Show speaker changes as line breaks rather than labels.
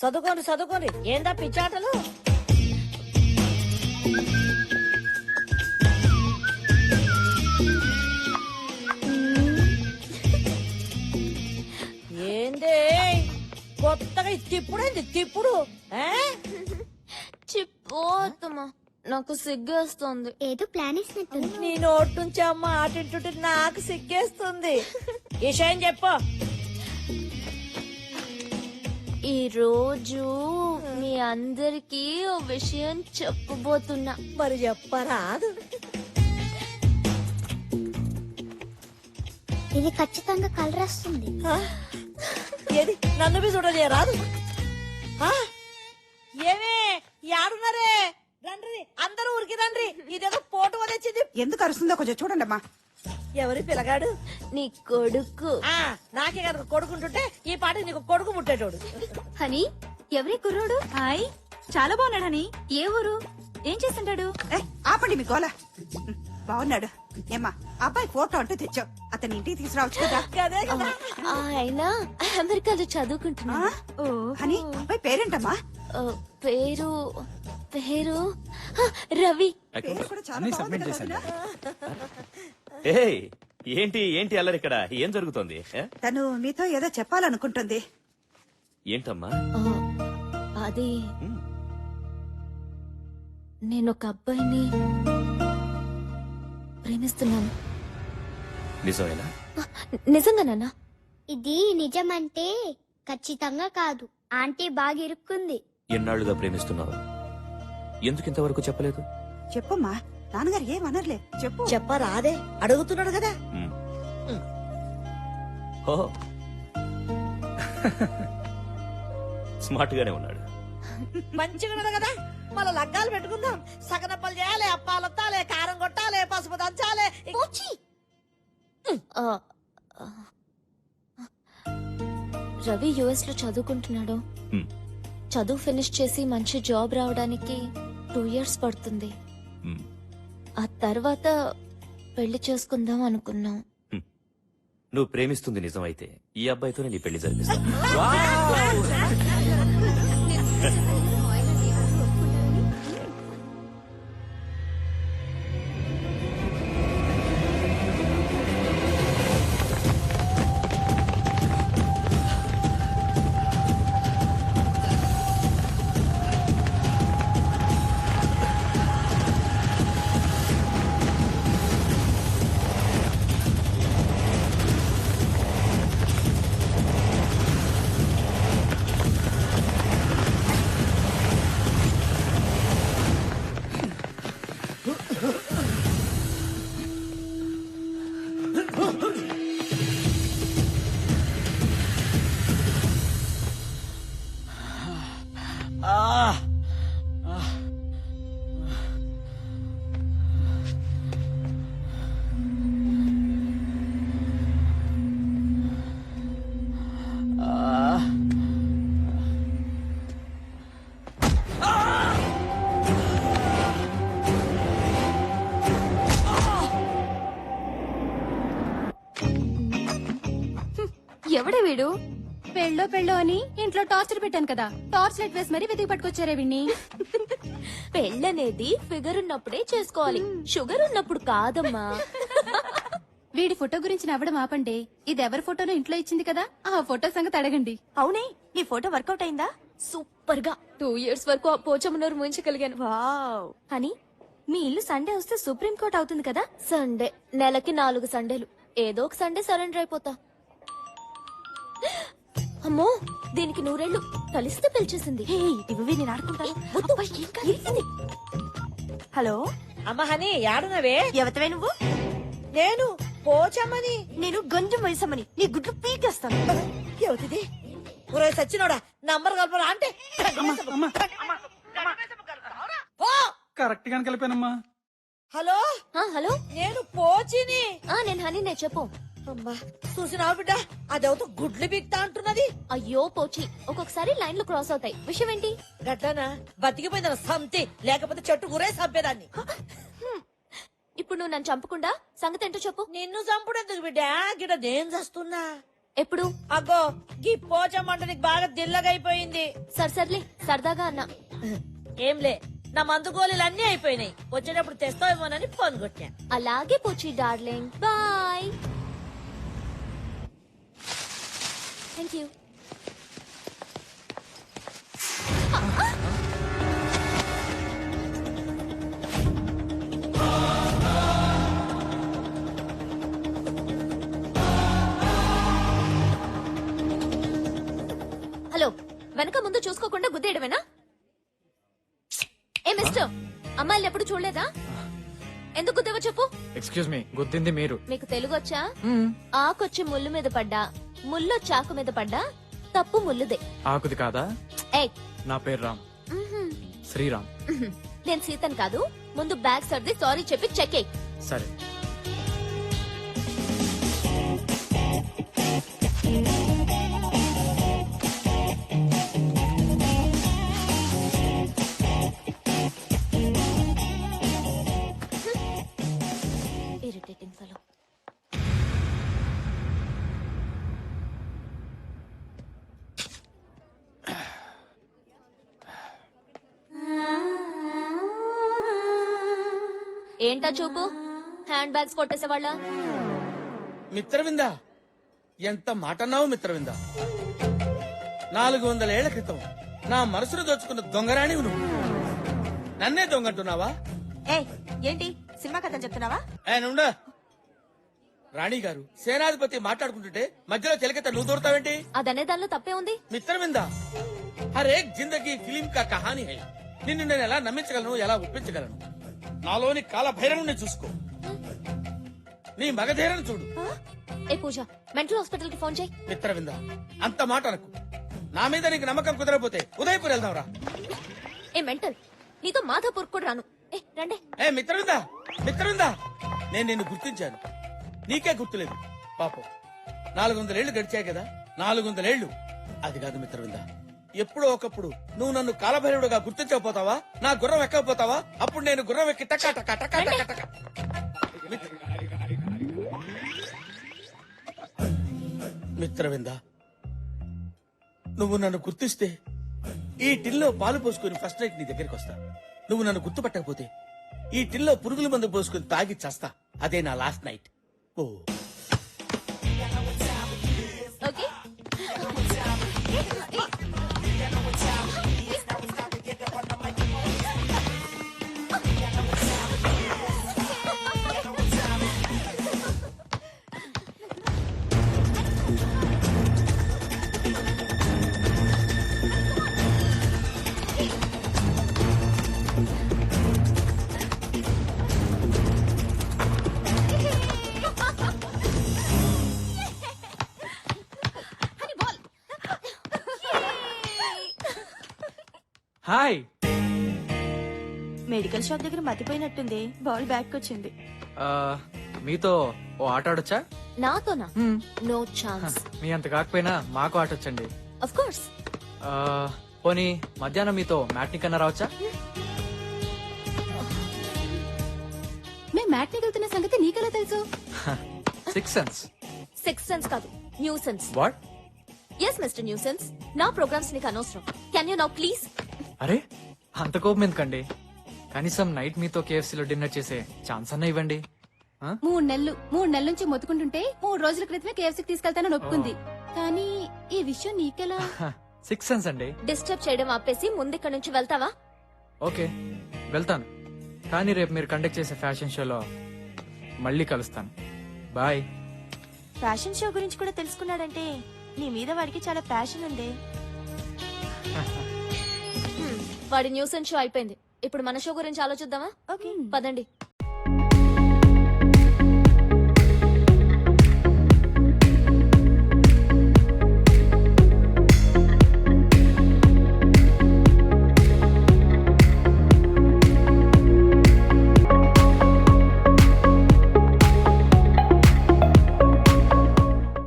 చదువుకోండి చదువుకోండి. ఏందా పిచ్చాటలు? ఏందే కొత్తగా తిప్పుడేంది తిప్పుడు?
చిపోతమ్మా నాకు సిగ్గేస్తుంది.
ఏదో ప్లాన్ వేసినట్టుంది.
నీ నోటి నుంచి అమ్మ ఆటింటుంటే నాకు సిగ్గేస్తుంది. విషయం చెప్పు.
ఈ రోజు మీ అందరికి ఓ విషయం చెప్పబోతున్నా.
మరి చెప్పరాదు.
ఇది ఖచ్చితంగా కలర్ వస్తుంది.
ఆ? ఏది నన్ను మీ చూడలే రాదు. ఆ? ఏమే యాడున్నారే? రండ్రి అందరూ ఊరికి రండ్రి. ఇదేదో పోటు వదిలింది.
ఎందుకు అరుస్తుందో కొంచెం చూడండి అమ్మా.
ఎవరి పిల్లగాడు?
నీ కొడుకు.
నాకే కనుక కొడుకుంటుంటే ఈ పాట నీకు కొడుకు ముట్టేటోడు.
హనీ ఎవరి కుర్రోడు?
హాయ్ చాలా బాగున్నాడు హనీ. ఏ ఊరు? ఏం చేస్తుంటాడు?
ఆపండి మీ గోల. బాగున్నాడు. ఏమ్మా అబ్బాయి ఫోటో అంటూ తెచ్చావు, అతని ఇంటికి తీసుకురావచ్చు కదా.
అదే కదా.
ఆయన అమెరికాలో చదువుకుంటున్నా.
అని అబ్బాయి పేరేంటమ్మా?
పేరు పేరు రవి.
పేరు కూడా చాలా
అన్ని
బాగుంది
సబ్మిట్
కదా
చేశాను.
వదినా?
ఏయ్ ఏంటి అల్లరి ఇక్కడ ఏం జరుగుతోంది?
తను మీతో ఏదో చెప్పాలనుకుంటుంది.
ఏంటమ్మా?
అది నేను ఒక అబ్బాయిని ప్రేమిస్తున్నాను.
నిజమేనా?
నిజంగానన్నా?
ఇది నిజమంటే ఖచ్చితంగా కాదు. ఆంటీ బాగా ఇరుక్కుంది.
ఎన్నాళ్లుగా ప్రేమిస్తున్నావు? ఎందుకింతవరకు చెప్పలేదు?
చెప్పమ్మా, నాన్నగారు ఏమనర్లే, చెప్పు.
చెప్పరాదే అడుగుతున్నాడు కదా.
ఓ స్మార్ట్ గానే ఉన్నాడు.
మంచిగా ఉన్నాడు కదా. మళ్ళా లగ్గాలు పెట్టుకుందాం. సగనప్పలు చేయాలి, అప్పాలొత్తాలి, కారం కొట్టాలి, పసుపు దంచాలి.
ఆ, ఆ. రవి యుఎస్ లో చదువుకుంటున్నాడు.
హ్మ్.
చదువు ఫినిష్ చేసి మంచి జాబ్ రావడానికి 2 years పడుతుంది.
హ్మ్.
ఆ తర్వాత పెళ్లి చేసుకుందాం అనుకున్నాం.
నువ్వు ప్రేమిస్తుంది నిజమైతే ఈ అబ్బాయితోనే నీ పెళ్లి జరిపిస్తా.
ఎవడే వీడు?
పెళ్ళో అని ఇంట్లో టార్చర్ పెట్టాను కదా, టార్చ్ లైట్ వేసి మరీ వెతికి పట్టుకొచ్చారే విన్ని.
పెళ్ళనేది ఫిగర్ ఉన్నప్పుడే చేసుకోవాలి, షుగర్ ఉన్నప్పుడు కాదమ్మా.
వీడి ఫోటో గురించి నవ్వడం ఆపండి. ఇది ఎవరి ఫోటోనో ఇంట్లో ఇచ్చింది కదా, ఆ ఫోటో సంగతి అడగండి.
అవునే, నీ ఫోటో వర్కౌట్ అయిందా? సూపర్ గా 2 years వరకు ఆ పోచమ్మనూరు ముంచగలిగాను. వావ్. అని మీ ఇల్లు సండే వస్తే సుప్రీం కోర్ట్ అవుతుంది కదా. సండే నెలకి 4 సండేలు. ఏదో ఒక సండే సరెండర్ అయిపోతా. అమ్మో, దీనికి 100 ఏళ్ళు కలిస్తే పిలిచేసింది. నేను ఆడుకుంటాను. హలో
అమ్మ హని యాడునవే?
ఎవతవే నువ్వు?
నేను పోచమ్మని.
నేను గంజం వయసమ్మని. నీ గుడ్లు పీకేస్తాను.
ఎవరిది? ఒరే సచ్చినోడా, నంబర్ కలపరా అంటే
కరెక్ట్ గా కలిపానమ్మా.
హలో
హలో,
నేను పోచిని.
నేను హనీనే, చెప్పు.
అమ్మా చూసినావు బిడ్డ, అదేవతో గుడ్లు బిక్తా అంటున్నది.
అయ్యో పోచి, ఒక్కొక్కసారి లైన్లు క్రాస్ అవుతాయి. విషయం ఏంటి?
గట్లనా? బతికిపోయిందన సంతి, లేకపోతే చెట్టు గురే చంపేదాన్ని.
ఇప్పుడు నువ్వు నన్ను చంపకుండా సంగతి ఏంటో చెప్పు.
నిన్ను చంపుడెందుకు బిడ్డ? గిడ నేను చస్తున్నా.
ఎప్పుడు?
అగ్గో గీ పోచమ్మంట నీకు బాగా దిల్లగైపోయింది.
సర్లే సరదాగా అన్నా.
ఏంలే, నా మందు గోళీలు అన్నీ అయిపోయినాయి. వచ్చేటప్పుడు తెస్తావేమోనని ఫోన్ కొట్టా.
అలాగే పోచి darling, bye. Thank you. Hello, వెనక ముందు చూసుకోకుండా గుద్దేయడమేనా? ఏ మిస్టర్, అమ్మాయిలు ఎప్పుడు చూడలేదా? ఎందుకు గుద్దేవో చెప్పు.
ఎక్స్క్యూజ్ మీ, గుద్దింది మీరు.
మీకు తెలుగు వచ్చా? ఆకొచ్చి ముళ్ళు మీద పడ్డా, ముళ్ళు చాకు మీద పడ్డా, తప్పు ముళ్ళుదే.
ఆకుది కాదా?
ఏయ్,
నా పేరు రామ్, శ్రీరామ్.
నేను సీతన్ కాదు. ముందు బ్యాగ్ సర్ది సారీ చెప్పి చెక్ ఎయ్.
సరే.
Irritating fellow. ఏంటా చూపు? Hand bags కొట్టేసేవాళ్ళ?
మిత్రవింద, ఎంత మాట అన్నావు మిత్రవింద. 400 ఏళ్ల క్రితం నా మనసును దోచుకున్న దొంగరాణివి నువ్వు. నన్నే దొంగంటున్నావా?
ఏంటి సినిమా కథ చెప్తున్నావా?
నుండా రాణి గారు, సేనాధిపతి మాట్లాడుకుంటుంటే మధ్యలో చెలకెత్త నువ్వు దూరతావేంటి?
అదనే దానిలో తప్పే ఉంది.
మిత్రవింద, హరేక్ జిందగీ ఫిలిం కా కహానీ హై. నిన్ను నేను ఎలా నమ్మించగలను, ఎలా ఒప్పించగలను? నాలోని కాల భైరవుని చూసుకో, నీ మగధీరను చూడు.
ఏ పూజ, మెంటల్ హాస్పిటల్ కి ఫోన్ చేయి.
మిత్రవింద, అంత మాట అనకు. నా మీద నీకు నమ్మకం కుదరపోతే ఉదయపూర్ వెళ్దాంరా.
ఏ మెంటల్, నీతో మాధాపూర్ కూడా రాను. ఏ రండే.
ఏ మిత్రవింద, మిత్రవింద, నేను నిన్ను గుర్తించాను, నీకే గుర్తులేదు. పాపం 400 ఏళ్లు గడిచాయి కదా. 400 ఏళ్లు అది కాదు మిత్రవింద. ఎప్పుడో ఒకప్పుడు నువ్వు నన్ను కాలభైరవుడుగా గుర్తించకపోతావా? నా గుర్రం ఎక్కకపోతావా? అప్పుడు నేను గుర్రం ఎక్కి టకా టకా టకా టకా టకా. మిత్రవింద, నువ్వు నన్ను గుర్తిస్తే ఈ టిల్లో పాలు పోసుకుని ఫస్ట్ నైట్ నీ దగ్గరికి వస్తా. నువ్వు నన్ను గుర్తుపట్టకపోతే ఈ టిల్లో పురుగుల మందు పోసుకుని తాగి చస్తా. అదే నా లాస్ట్ నైట్. ఓ
ఓకే.
హాయ్.
మెడికల్ షాప్ దగ్గర మతిపోయినట్టుంది. బాల్ బ్యాక్ వచ్చింది.
మీతో ఓ ఆట ఆడొచ్చా?
నాతోనా? No chance.
మీ అంత కాకపోయినా మాకు ఆటొచ్చండి.
Of course.
పోనీ మధ్యాహ్నం మీతో మ్యాట్ని కన్నా రావచ్చా?
మేం మ్యాట్ని వెళ్తున్న సంగతి నీకెలా తెలుసు?
6 సెన్స్.
6 సెన్స్ కాదు, nuisance.
What?
Yes mister nuisance, నా ప్రోగ్రామ్స్ నీకు అనవసరం. Can you now please?
అరే, అంత కోపం ఎందుకండి? కనీసం నైట్ మీతో కేఎఫ్సీలో డిన్నర్ చేసే ఛాన్స్ అన్నా ఇవ్వండి.
3 నెలల నుంచి మొత్తుకుంటుంటే 3 రోజుల క్రితమే కేఎఫ్సీకి తీసుకెళ్తానని ఒప్పుకుంది. కానీ ఈ విషయం నీకెలా?
6 సెన్స్ అండి.
డిస్టర్బ్ చేయడం ఆపేసి ముందిక్కడి నుంచి వెళ్తావా?
ఓకే, వెళ్తాను. కానీ రేపు మీరు కండక్ట్ చేసే ఫ్యాషన్ షోలో మళ్ళీ కలుస్తాను. బాయ్.
ఫ్యాషన్ షో గురించి కూడా తెలుసుకున్నాడంటే నీ మీద వాడికి చాలా ప్యాషన్ ఉంది.
వాడి న్యూసెన్స్ షో అయిపోయింది. ఇప్పుడు మన షో గురించి ఆలోచిద్దామా?
ఓకే
పదండి.